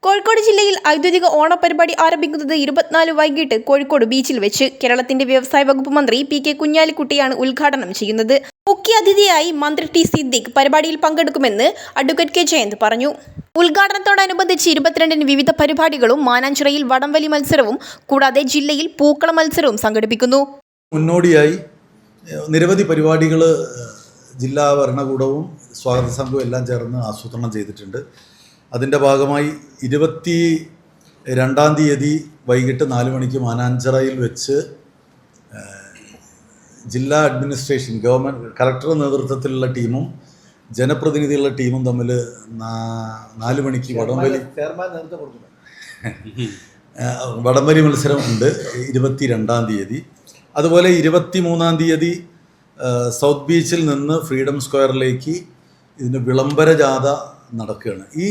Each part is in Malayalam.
കോഴിക്കോട് ജില്ലയിൽ ഔദ്യോഗിക ഓണപരിപാടി ആരംഭിക്കുന്നത് 24 വൈകിട്ട് കോഴിക്കോട് ബീച്ചിൽ വെച്ച്. കേരളത്തിന്റെ വ്യവസായ വകുപ്പ് മന്ത്രി പി.കെ. കുഞ്ഞാലിക്കുട്ടിയാണ് ഉദ്ഘാടനം ചെയ്യുന്നത്. മുഖ്യാതിഥിയായി മന്ത്രി ടി സിദ്ദിഖ് പരിപാടിയിൽ പങ്കെടുക്കുമെന്ന് അഡ്വക്കേറ്റ് കെ ജയന്ത് പറഞ്ഞു. ഉദ്ഘാടനത്തോടനുബന്ധിച്ച് 22-ന് വിവിധ പരിപാടികളും മാനാഞ്ചിറയിൽ വടംവലി മത്സരവും കൂടാതെ ജില്ലയിൽ പൂക്കള മത്സരവും സംഘടിപ്പിക്കുന്നു. മുന്നോടിയായി നിരവധി പരിപാടികൾ ജില്ലാ ഭരണകൂടവും സ്വാഗത സംഘവും എല്ലാം ചേർന്ന് ആസൂത്രണം ചെയ്തിട്ടുണ്ട്. അതിൻ്റെ ഭാഗമായി 22-ാം തീയതി വൈകിട്ട് 4 മണിക്ക് മാനാഞ്ചിറയിൽ വെച്ച് ജില്ലാ അഡ്മിനിസ്ട്രേഷൻ ഗവൺമെൻറ് കളക്ടറുടെ നേതൃത്വത്തിലുള്ള ടീമും ജനപ്രതിനിധികളുടെ ടീമും തമ്മിൽ 4 മണിക്ക് വടംവലി മത്സരം ഉണ്ട് 22-ാം തീയതി. അതുപോലെ 23-ാം തീയതി സൗത്ത് ബീച്ചിൽ നിന്ന് ഫ്രീഡം സ്ക്വയറിലേക്ക് ഇതിന് വിളംബര ജാഥ നടക്കുകയാണ്. ഈ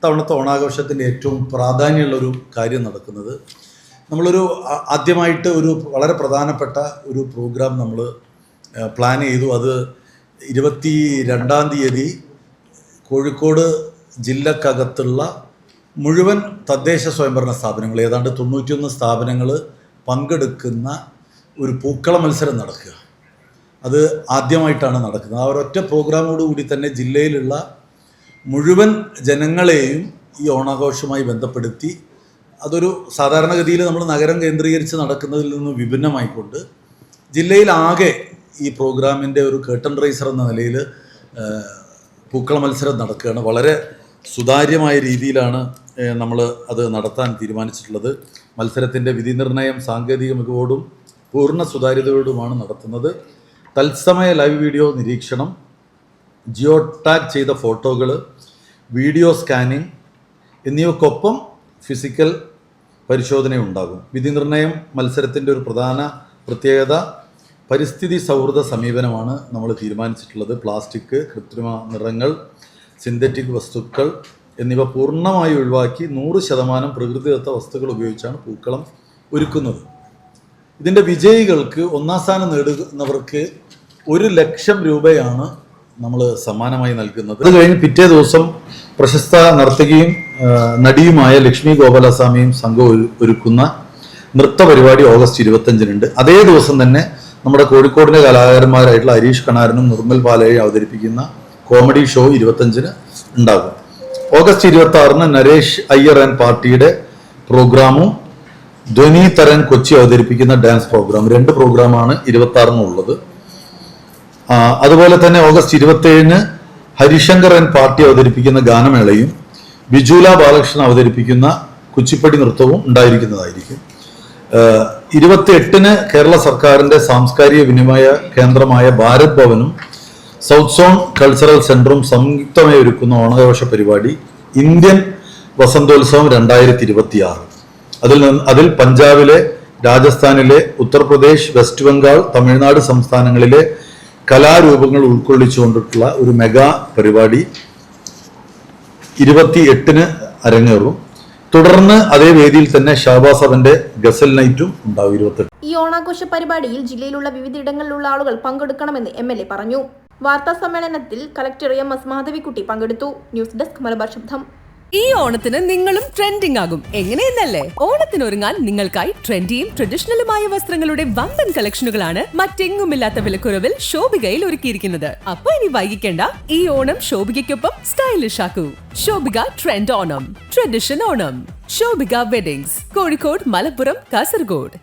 തവണത്തെ ഓണാഘോഷത്തിൻ്റെ ഏറ്റവും പ്രാധാന്യമുള്ളൊരു കാര്യം നടക്കുന്നത് ആദ്യമായിട്ട് ഒരു വളരെ പ്രധാനപ്പെട്ട ഒരു പ്രോഗ്രാം നമ്മൾ പ്ലാൻ ചെയ്തു. അത് 22-ാം തീയതി കോഴിക്കോട് ജില്ലക്കകത്തുള്ള മുഴുവൻ തദ്ദേശ സ്വയംഭരണ സ്ഥാപനങ്ങൾ, ഏതാണ്ട് 91 സ്ഥാപനങ്ങൾ പങ്കെടുക്കുന്ന ഒരു പൂക്കള മത്സരം നടക്കുക. അത് ആദ്യമായിട്ടാണ് നടക്കുന്നത്. ആ ഒരൊറ്റ പ്രോഗ്രാമോടുകൂടി തന്നെ ജില്ലയിലുള്ള മുഴുവൻ ജനങ്ങളെയും ഈ ഓണാഘോഷവുമായി ബന്ധപ്പെടുത്തി അതൊരു സാധാരണഗതിയിൽ നമ്മൾ നഗരം കേന്ദ്രീകരിച്ച് നടക്കുന്നതിൽ നിന്ന് വിഭിന്നമായിക്കൊണ്ട് ജില്ലയിലാകെ ഈ പ്രോഗ്രാമിൻ്റെ ഒരു കേർട്ടൺ റൈസർ എന്ന നിലയിൽ പൂക്കള മത്സരം നടക്കുകയാണ്. വളരെ സുതാര്യമായ രീതിയിലാണ് നമ്മൾ അത് നടത്താൻ തീരുമാനിച്ചിട്ടുള്ളത്. മത്സരത്തിൻ്റെ വിധി നിർണയം സാങ്കേതിക മികവോടും പൂർണ്ണ സുതാര്യതയോടുമാണ് നടത്തുന്നത്. തത്സമയ ലൈവ് വീഡിയോ നിരീക്ഷണം, ജിയോ ടാഗ് ചെയ്ത ഫോട്ടോകൾ, വീഡിയോ സ്കാനിങ് എന്നിവയ്ക്കൊപ്പം ഫിസിക്കൽ പരിശോധനയുണ്ടാകും. വിധി നിർണയം മത്സരത്തിൻ്റെ ഒരു പ്രധാന പ്രത്യേകത പരിസ്ഥിതി സൗഹൃദ സമീപനമാണ് നമ്മൾ തീരുമാനിച്ചിട്ടുള്ളത്. പ്ലാസ്റ്റിക്, കൃത്രിമ നിറങ്ങൾ, സിന്തറ്റിക് വസ്തുക്കൾ എന്നിവ പൂർണ്ണമായി ഒഴിവാക്കി 100% പ്രകൃതിദത്ത വസ്തുക്കൾ ഉപയോഗിച്ചാണ് പൂക്കളം ഒരുക്കുന്നത്. ഇതിൻ്റെ വിജയികൾക്ക് 1ാം സ്ഥാനം നേടുന്നവർക്ക് 1,00,000 രൂപയാണ് നമ്മൾ സമ്മാനമായി നൽകുന്നത്. അത് കഴിഞ്ഞ് പിറ്റേ ദിവസം പ്രശസ്ത നർത്തകിയും നടിയുമായ ലക്ഷ്മി ഗോപാലസ്വാമിയും സംഘം ഒരുക്കുന്ന നൃത്ത പരിപാടി ഓഗസ്റ്റ് 25-നുണ്ട്. അതേ ദിവസം തന്നെ നമ്മുടെ കോഴിക്കോടിൻ്റെ കലാകാരന്മാരായിട്ടുള്ള ഹരീഷ് കണാരനും നിർമ്മൽ പാലയും അവതരിപ്പിക്കുന്ന കോമഡി ഷോ 25-ന് ഉണ്ടാകും. ഓഗസ്റ്റ് 26-ന് നരേഷ് അയ്യർ ആൻഡ് പാർട്ടിയുടെ പ്രോഗ്രാമും ധ്വനി തരൻ കൊച്ചി അവതരിപ്പിക്കുന്ന ഡാൻസ് പ്രോഗ്രാം, 2 പ്രോഗ്രാമാണ് 26-നുള്ളത്. അതുപോലെ തന്നെ ഓഗസ്റ്റ് 27-ന് ഹരിശങ്കർ ആൻഡ് പാർട്ടി അവതരിപ്പിക്കുന്ന ഗാനമേളയും ബിജുല ബാലകൃഷ്ണൻ അവതരിപ്പിക്കുന്ന കുച്ചിപ്പടി നൃത്തവും ഉണ്ടായിരിക്കുന്നതായിരിക്കും. 28-ന് കേരള സർക്കാരിൻ്റെ സാംസ്കാരിക വിനിമയ കേന്ദ്രമായ ഭാരത് ഭവനും സൗത്ത് സോൺ കൾച്ചറൽ സെന്ററും സംയുക്തമായി ഒരുക്കുന്ന ഓണാഘോഷ പരിപാടി ഇന്ത്യൻ വസന്തോത്സവം 2026. അതിൽ പഞ്ചാബിലെ, രാജസ്ഥാനിലെ, ഉത്തർപ്രദേശ്, വെസ്റ്റ് ബംഗാൾ, തമിഴ്നാട് സംസ്ഥാനങ്ങളിലെ കലാരൂപങ്ങൾ ഉൾക്കൊള്ളിച്ചുകൊണ്ടിട്ടുള്ള ഒരു മെഗാ പരിപാടി 28-ന് അരങ്ങേറും. തുടർന്ന് അതേ വേദിയിൽ തന്നെ ഷാബാസ് അവന്റെ ഗസൽ നൈറ്റും ഉണ്ടാവും 28. ഈ ഓണാഘോഷ പരിപാടിയിൽ ജില്ലയിലുള്ള വിവിധ ഇടങ്ങളിലുള്ള ആളുകൾ പങ്കെടുക്കണമെന്ന് MLA പറഞ്ഞു. വാർത്താ സമ്മേളനത്തിൽ കളക്ടർ MS മാധവിക്കുട്ടി പങ്കെടുത്തു. ന്യൂസ് ഡെസ്ക് മലബാർ ശബ്ദം. ഈ ഓണത്തിന് നിങ്ങളും ട്രെൻഡിംഗ് ആകും. എങ്ങനെയെന്നല്ലേ? ഓണത്തിനൊരുങ്ങാൻ നിങ്ങൾക്കായി ട്രെൻഡിയും ട്രഡീഷണലുമായ വസ്ത്രങ്ങളുടെ വമ്പൻ കളക്ഷനുകളാണ് മറ്റെങ്ങുമില്ലാത്ത വിലക്കുറവിൽ ശോഭികയിൽ ഒരുക്കിയിരിക്കുന്നത്. അപ്പൊ ഇനി വൈകിക്കേണ്ട, ഈ ഓണം ശോഭികയ്ക്കൊപ്പം സ്റ്റൈലിഷ് ആക്കൂ. Shobhika trend Onam, tradition Onam. Shobhika weddings, Kozhikode, Malappuram, Kasaragod.